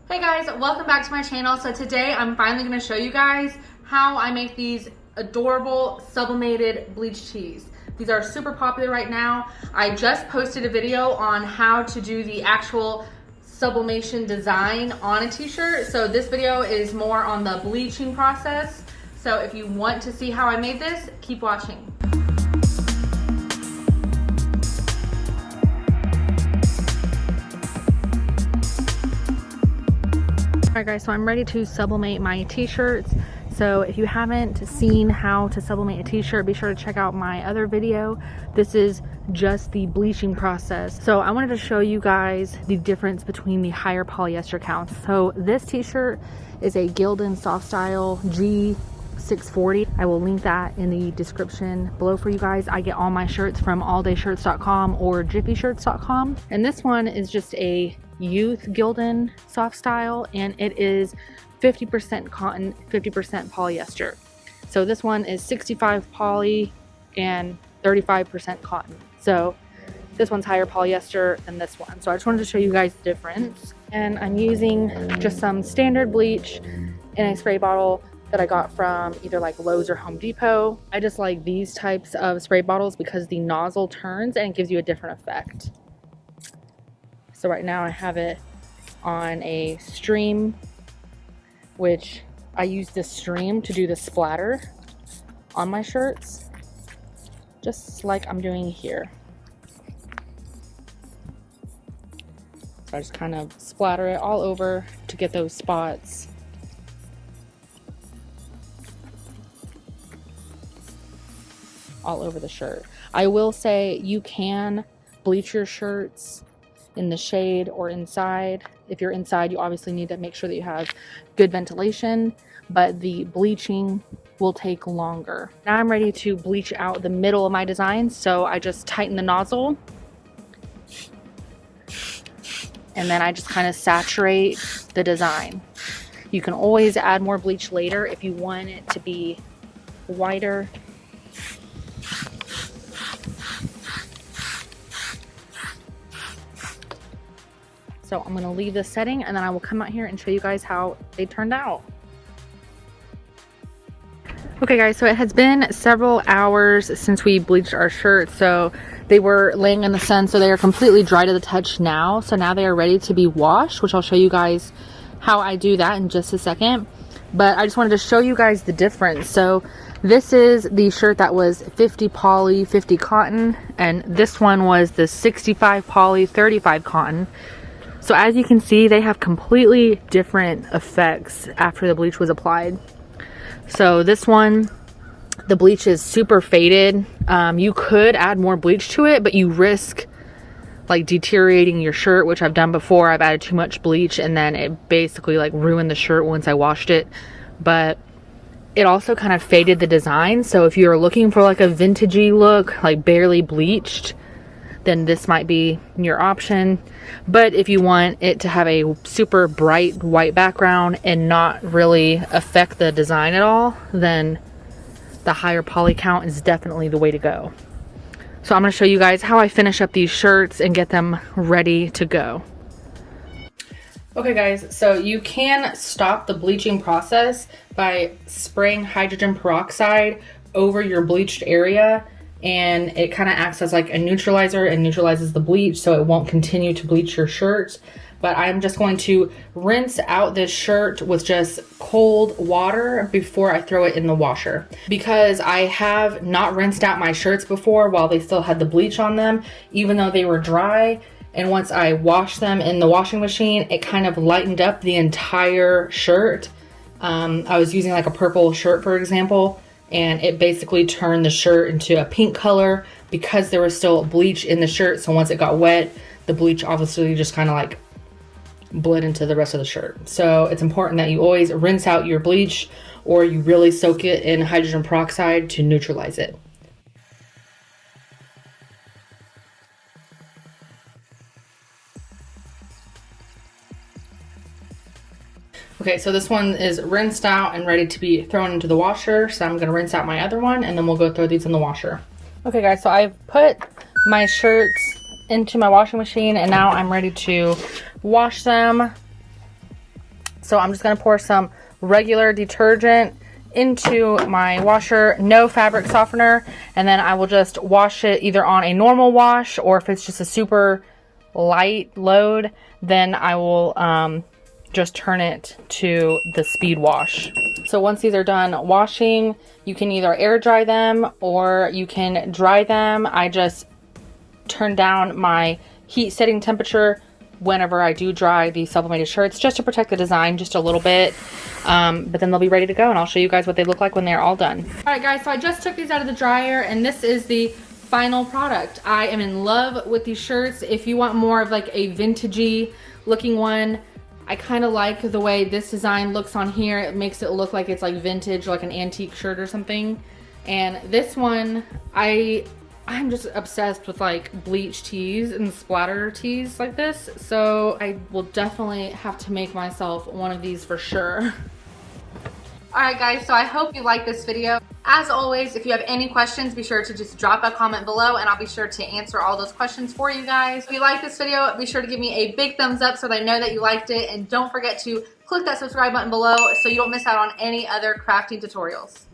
Hey guys, welcome back to my channel. So today I'm finally going to show you guys how I make these adorable sublimated bleach tees. These are super popular right now. I just posted a video on how to do the actual sublimation design on a t-shirt. So this video is more on the bleaching process. So if you want to see how I made this, keep watching. Alright guys, so I'm ready to sublimate my t-shirts. So if you haven't seen how to sublimate a t-shirt, be sure to check out my other video. This is just the bleaching process. So I wanted to show you guys the difference between the higher polyester counts. So this t-shirt is a Gildan Soft Style G640. I will link that in the description below for you guys. I get all my shirts from alldaystshirts.com or jiffyshirts.com. And this one is just a youth Gildan Soft Style, and it is 50% cotton, 50% polyester. So this one is 65 poly and 35% cotton. So this one's higher polyester than this one. So I just wanted to show you guys the difference. And I'm using just some standard bleach in a spray bottle that I got from either like Lowe's or Home Depot. I just like these types of spray bottles because the nozzle turns and it gives you a different effect. So right now I have it on a stream, which I use this stream to do the splatter on my shirts, just like I'm doing here. So I just kind of splatter it all over to get those spots. All over the shirt. I will say you can bleach your shirts in the shade or inside. If you're inside, you obviously need to make sure that you have good ventilation, but the bleaching will take longer. Now I'm ready to bleach out the middle of my design. So I just tighten the nozzle and then I just kind of saturate the design. You can always add more bleach later if you want it to be whiter. So I'm gonna leave this setting and then I will come out here and show you guys how they turned out. Okay guys, so it has been several hours since we bleached our shirts. So they were laying in the sun, so they are completely dry to the touch now. So now they are ready to be washed, which I'll show you guys how I do that in just a second. But I just wanted to show you guys the difference. So this is the shirt that was 50 poly, 50 cotton, and this one was the 65 poly, 35 cotton. So as you can see, they have completely different effects after the bleach was applied. So this one, the bleach is super faded. You could add more bleach to it, but you risk like deteriorating your shirt, which I've done before. I've added too much bleach and then it basically like ruined the shirt once I washed it. But it also kind of faded the design. So if you're looking for like a vintagey look, like barely bleached, then this might be your option. But if you want it to have a super bright white background and not really affect the design at all, then the higher poly count is definitely the way to go. So I'm going to show you guys how I finish up these shirts and get them ready to go. Okay guys, so you can stop the bleaching process by spraying hydrogen peroxide over your bleached area, and it kind of acts as like a neutralizer and neutralizes the bleach so it won't continue to bleach your shirt. But I'm just going to rinse out this shirt with just cold water before I throw it in the washer, because I have not rinsed out my shirts before while they still had the bleach on them, even though they were dry. And once I washed them in the washing machine, it kind of lightened up the entire shirt. I was using like a purple shirt, for example, and it basically turned the shirt into a pink color because there was still bleach in the shirt. So once it got wet, the bleach obviously just kind of like bled into the rest of the shirt. So it's important that you always rinse out your bleach, or you really soak it in hydrogen peroxide to neutralize it. Okay, so this one is rinsed out and ready to be thrown into the washer. So I'm gonna rinse out my other one and then we'll go throw these in the washer. Okay guys, so I've put my shirts into my washing machine and now I'm ready to wash them. So I'm just gonna pour some regular detergent into my washer, no fabric softener, and then I will just wash it either on a normal wash, or if it's just a super light load, then I will just turn it to the speed wash. So once these are done washing, you can either air dry them or you can dry them. I just turn down my heat setting temperature whenever I do dry the sublimated shirts, just to protect the design just a little bit. But then they'll be ready to go, and I'll show you guys what they look like when they're all done. All right guys, so I just took these out of the dryer, and this is the final product. I am in love with these shirts. If you want more of like a vintagey looking one, I kind of like the way this design looks on here. It makes it look like it's like vintage, like an antique shirt or something. And this one, I'm just obsessed with like bleach tees and splatter tees like this. So I will definitely have to make myself one of these for sure. Alright guys, so I hope you like this video. As always, if you have any questions, be sure to just drop a comment below and I'll be sure to answer all those questions for you guys. If you like this video, be sure to give me a big thumbs up so that I know that you liked it, and don't forget to click that subscribe button below so you don't miss out on any other crafting tutorials.